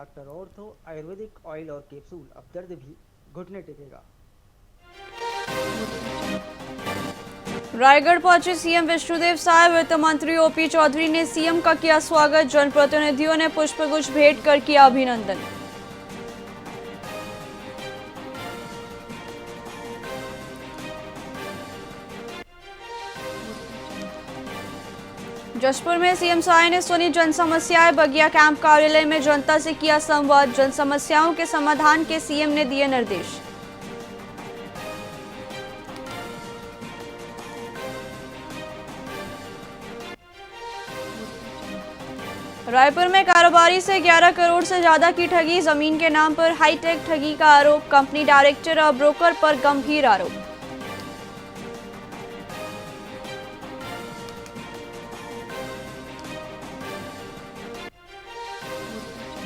Doctor ortho Ayurvedic oil और capsule, अब दर्द भी घुटने टेकेगा। रायगढ़ पहुंचे सीएम विष्णुदेव साय। वित्त मंत्री ओपी चौधरी ने सीएम का किया स्वागत। जनप्रतिनिधियों ने पुष्पगुच्छ भेंट कर किया अभिनंदन। जशपुर में सीएम साय ने सुनी जन समस्याएं। बगिया कैंप कार्यालय में जनता से किया संवाद। जन समस्याओं के समाधान के सीएम ने दिए निर्देश। रायपुर में कारोबारी से 11 करोड़ से ज्यादा की ठगी। जमीन के नाम पर हाईटेक ठगी का आरोप। कंपनी डायरेक्टर और ब्रोकर पर गंभीर आरोप।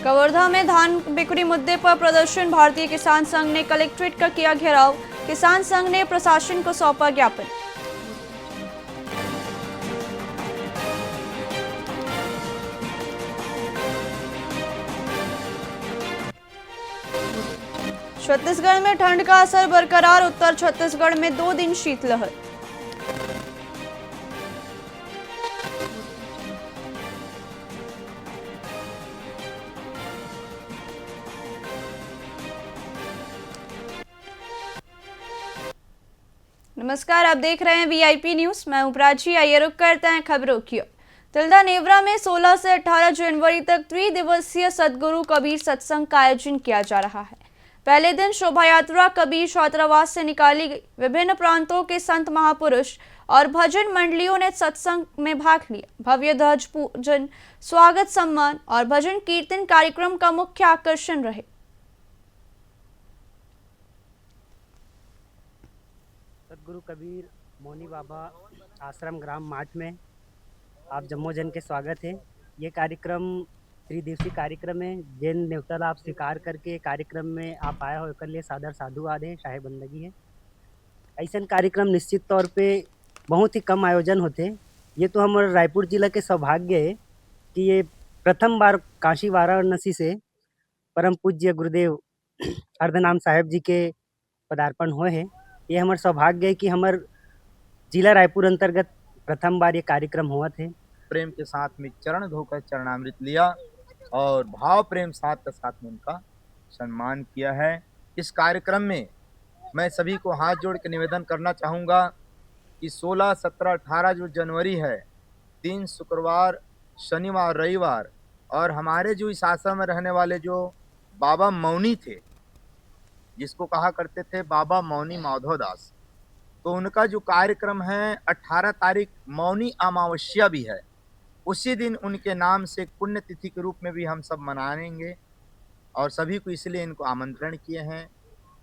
कवर्धा में धान बिक्री मुद्दे पर प्रदर्शन। भारतीय किसान संघ ने कलेक्ट्रेट का किया घेराव। किसान संघ ने प्रशासन को सौंपा ज्ञापन। छत्तीसगढ़ में ठंड का असर बरकरार। उत्तर छत्तीसगढ़ में 2 दिन शीतलहर। नमस्कार, आप देख रहे हैं वीआईपी न्यूज। मैं हूं प्राची। आइए रुक करते हैं खबरों की ओर। तिल्दा नेवरा में 16 से 18 जनवरी तक त्रिदिवसीय सद्गुरु कबीर सत्संग का आयोजन किया जा रहा है। पहले दिन शोभा यात्रा कबीर छात्रावास से निकाली गई। विभिन्न प्रांतों के संत महापुरुष और भजन मंडलियों ने सत्संग में भाग लिया। भव्य ध्वज पूजन, स्वागत सम्मान और भजन कीर्तन कार्यक्रम का मुख्य आकर्षण रहे। सदगुरु कबीर मौनी बाबा आश्रम ग्राम माट में आप जम्मो जन के स्वागत है। ये कार्यक्रम त्रिदिवसीय कार्यक्रम है। जैन न्योता आप स्वीकार करके कार्यक्रम में आप आया हो कर लिए सादर साधुवाद है, शाही बंदगी है। ऐसा कार्यक्रम निश्चित तौर पे बहुत ही कम आयोजन होते। ये तो हमारे रायपुर जिला के सौभाग्य है कि ये प्रथम बार काशी वाराणसी से परम पूज्य गुरुदेव अर्धनाम साहेब जी के पदार्पण हुए हैं। ये हमारे सौभाग्य है कि हमारे जिला रायपुर अंतर्गत प्रथम बार ये कार्यक्रम हुआ थे। प्रेम के साथ में चरण धोकर चरणामृत लिया और भाव प्रेम साथ के साथ में उनका सम्मान किया है। इस कार्यक्रम में मैं सभी को हाथ जोड़ के निवेदन करना चाहूँगा कि 16, 17, 18 जो जनवरी है, 3 शुक्रवार, शनिवार, रविवार, और हमारे जो इस आश्रम में रहने वाले जो बाबा मौनी थे, जिसको कहा करते थे बाबा मौनी माधव दास, तो उनका जो कार्यक्रम है 18 तारीख मौनी अमावस्या भी है। उसी दिन उनके नाम से पुण्यतिथि के रूप में भी हम सब मनाएंगे और सभी को इसलिए इनको आमंत्रण किए हैं।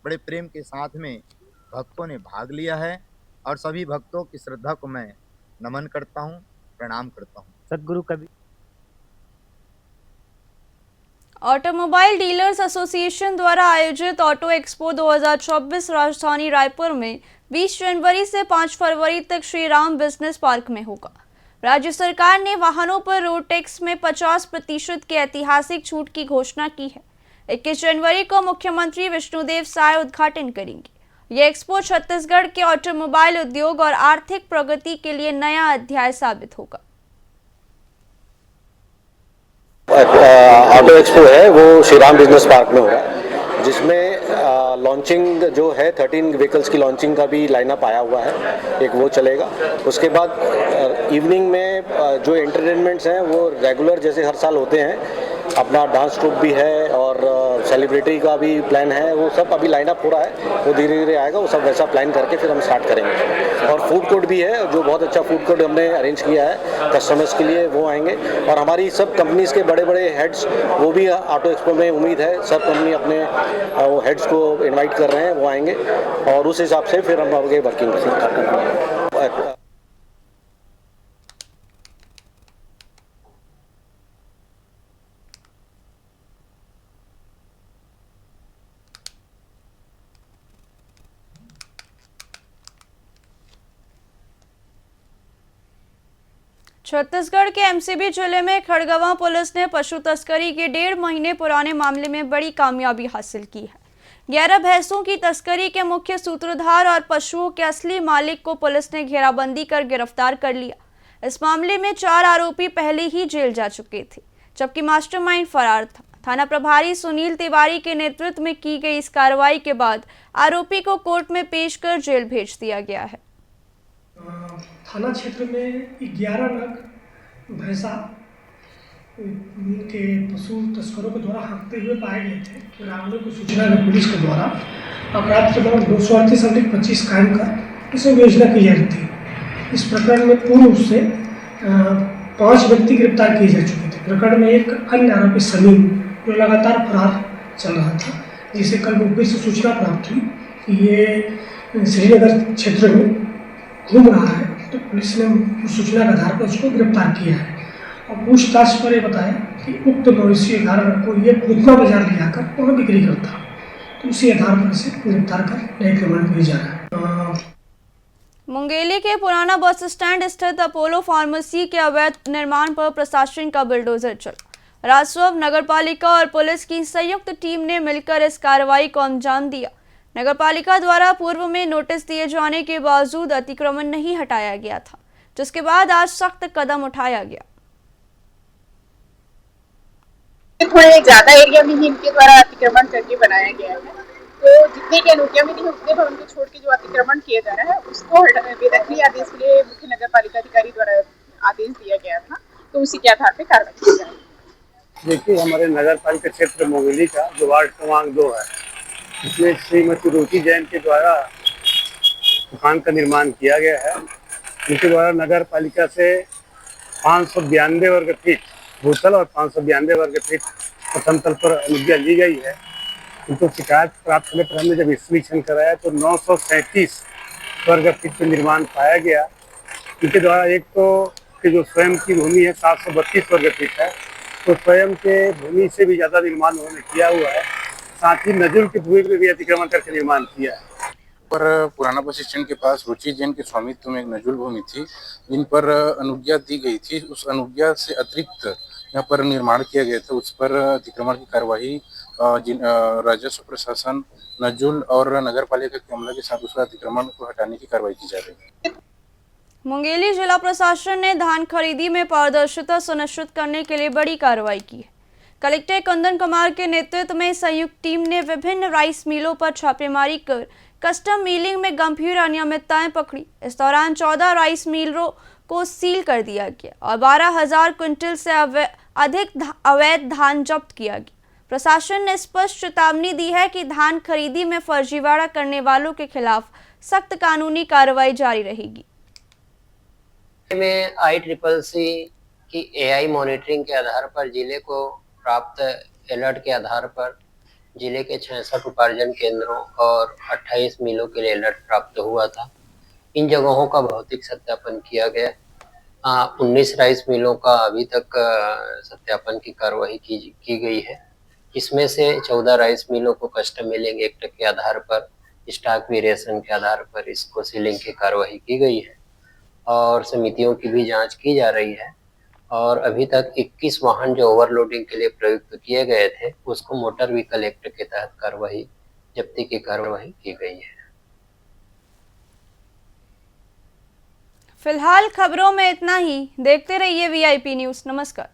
बड़े प्रेम के साथ में भक्तों ने भाग लिया है और सभी भक्तों की श्रद्धा को मैं नमन करता हूँ, प्रणाम करता हूँ। सदगुरु कबीर ऑटोमोबाइल डीलर्स एसोसिएशन द्वारा आयोजित ऑटो एक्सपो 2024 राजधानी रायपुर में 20 जनवरी से 5 फरवरी तक श्री राम बिजनेस पार्क में होगा। राज्य सरकार ने वाहनों पर रोड टैक्स में 50% की ऐतिहासिक छूट की घोषणा की है। 21 जनवरी को मुख्यमंत्री विष्णुदेव साय उद्घाटन करेंगे। यह एक्सपो छत्तीसगढ़ के ऑटोमोबाइल उद्योग और आर्थिक प्रगति के लिए नया अध्याय साबित होगा। ऑटो एक्सपो है वो श्री राम बिजनेस पार्क में हो रहा है, जिसमें लॉन्चिंग जो है 13 व्हीकल्स की लॉन्चिंग का भी लाइनअप आया हुआ है। एक वो चलेगा। उसके बाद इवनिंग में जो एंटरटेनमेंट्स हैं वो रेगुलर जैसे हर साल होते हैं। अपना डांस ट्रूप भी है और सेलिब्रिटी का भी प्लान है। वो सब अभी लाइनअप हो रहा है, वो धीरे धीरे आएगा। वो सब वैसा प्लान करके फिर हम स्टार्ट करेंगे। और फूड कोर्ट भी है, जो बहुत अच्छा फूड कोर्ट हमने अरेंज किया है कस्टमर्स के लिए, वो आएंगे। और हमारी सब कंपनीज के बड़े बड़े हेड्स वो भी ऑटो एक्सपो में, उम्मीद है सब कंपनी अपने वो हेड्स को इनवाइट कर रहे हैं, वो आएंगे और उस हिसाब से फिर हम आगे वर्किंग करेंगे। छत्तीसगढ़ के एमसीबी जिले में खड़गवां पुलिस ने पशु तस्करी के 1.5 महीने पुराने मामले में बड़ी कामयाबी हासिल की है। 11 भैंसों की तस्करी के मुख्य सूत्रधार और पशुओं के असली मालिक को पुलिस ने घेराबंदी कर गिरफ्तार कर लिया। इस मामले में 4 आरोपी पहले ही जेल जा चुके थे, जबकि मास्टरमाइंड फरार था। थाना प्रभारी सुनील तिवारी के नेतृत्व में की गई इस कार्रवाई के बाद आरोपी को कोर्ट में पेश कर जेल भेज दिया गया है। थाना क्षेत्र में 11 नग भैंसा के पशु तस्करों के द्वारा हाँकते हुए पाए गए थे। ग्रामीणों की सूचना में पुलिस के द्वारा अपराध क्रमांक 238/25 कायम कर इसे योजना की जा रही थी। इस प्रकरण में पूर्व से 5 व्यक्ति गिरफ्तार किए जा चुके थे। प्रकरण में एक अन्य आरोपी सलीम जो लगातार फरार चल रहा था, जिसे कल मुखबिर से सूचना प्राप्त हुई कि ये श्रीनगर क्षेत्र में घूम रहा है, तो पुलिस ने सूचना के आधार पर उसको गिरफ्तार किया है। और पूछताछ पर यह बताया कि उक्त मवेशी 11 को ये पुतना बाजार ले जाकर वहाँ बिक्री करता, तो उसी आधार पर इसे गिरफ्तार कर न्यायिक रिमांड भेजा है। मुंगेली के पुराना बस स्टैंड स्थित अपोलो फार्मेसी के अवैध निर्माण पर प्रशासन का बुलडोजर चला। राजस्व, नगरपालिका और पुलिस की संयुक्त टीम ने मिलकर इस कार्रवाई को अंजाम दिया। नगरपालिका द्वारा पूर्व में नोटिस दिए जाने के बावजूद अतिक्रमण नहीं हटाया गया था, जिसके बाद आज सख्त कदम उठाया गया। थोड़े ज्यादा एरिया में ही इनके द्वारा अतिक्रमण करके बनाया गया है, तो जितने के अनुज्ञा में नहीं उतने भवन को छोड़ के जो अतिक्रमण किया जा रहा है उसको बेदखली आदेश के लिए मुख्य नगर पालिका अधिकारी द्वारा आदेश दिया गया था, तो उसी के आधार पर कार्रवाई की जाएगी। देखिए, हमारे नगर पालिका क्षेत्र मुंगेली का जो वार्ड क्रमांक 2 है, इसमें श्रीमती रुचि जैन के द्वारा दुकान का निर्माण किया गया है। उनके द्वारा नगर पालिका से 592 वर्ग फीट भूतल और 592 वर्ग फीट प्रथम तल पर अनुज्ञा ली गई है। उनको शिकायत प्राप्त होने पर हमने जब इंस्पेक्शन कराया तो 937 वर्ग फीट पर निर्माण पाया गया। इनके द्वारा एक तो कि जो स्वयं की भूमि है 732 वर्ग फीट है, तो स्वयं के भूमि से भी ज़्यादा निर्माण उन्होंने किया हुआ है। साथ ही नजुल की भूमि पर भी अतिक्रमण करके निर्माण किया है। पर पुराना बस स्टैंड के पास रुचि जैन के स्वामित्व में एक नजुल भूमि थी, जिन पर अनुज्ञा दी गई थी। उस अनुज्ञा से अतिरिक्त यहाँ पर निर्माण किया गया था, उस पर अतिक्रमण की कार्यवाही राजस्व प्रशासन, नजुल और नगर पालिका के अमला के साथ उस अतिक्रमण को हटाने की कार्रवाई की जा रही है। मुंगेली जिला प्रशासन ने धान खरीदी में पारदर्शिता सुनिश्चित करने के लिए बड़ी कार्रवाई की है। कलेक्टर कंदन कुमार के नेतृत्व में संयुक्त टीम ने विभिन्न राइस मिलों पर छापेमारी कर कस्टम मिलिंग में गंभीर अनियमितताएं पकड़ी। इस दौरान 14 राइस मिलों को सील कर दिया गया और 12,000 क्विंटल से अधिक अवैध धान जब्त किया गया। प्रशासन ने स्पष्ट चेतावनी दी है कि धान खरीदी में फर्जीवाड़ा करने वालों के खिलाफ सख्त कानूनी कार्रवाई जारी रहेगी। में ICCC की AI मॉनिटरिंग के आधार पर जिले को प्राप्त अलर्ट के आधार पर जिले के 66 उपार्जन केंद्रों और 28 मिलों के लिए अलर्ट प्राप्त हुआ था। इन जगहों का भौतिक सत्यापन किया गया। 19 राइस मिलों का अभी तक सत्यापन की कार्रवाई की गई है। इसमें से 14 राइस मिलों को कस्टम मिलिंग एक्ट के आधार पर स्टॉक वेरिएशन के आधार पर इसको सीलिंग की कार्रवाई की गई है और समितियों की भी जांच की जा रही है। और अभी तक 21 वाहन जो ओवरलोडिंग के लिए प्रयुक्त किए गए थे उसको मोटर व्हीकल एक्ट के तहत जब्ती की कार्रवाई की गई है। फिलहाल खबरों में इतना ही। देखते रहिए VIP न्यूज़। नमस्कार।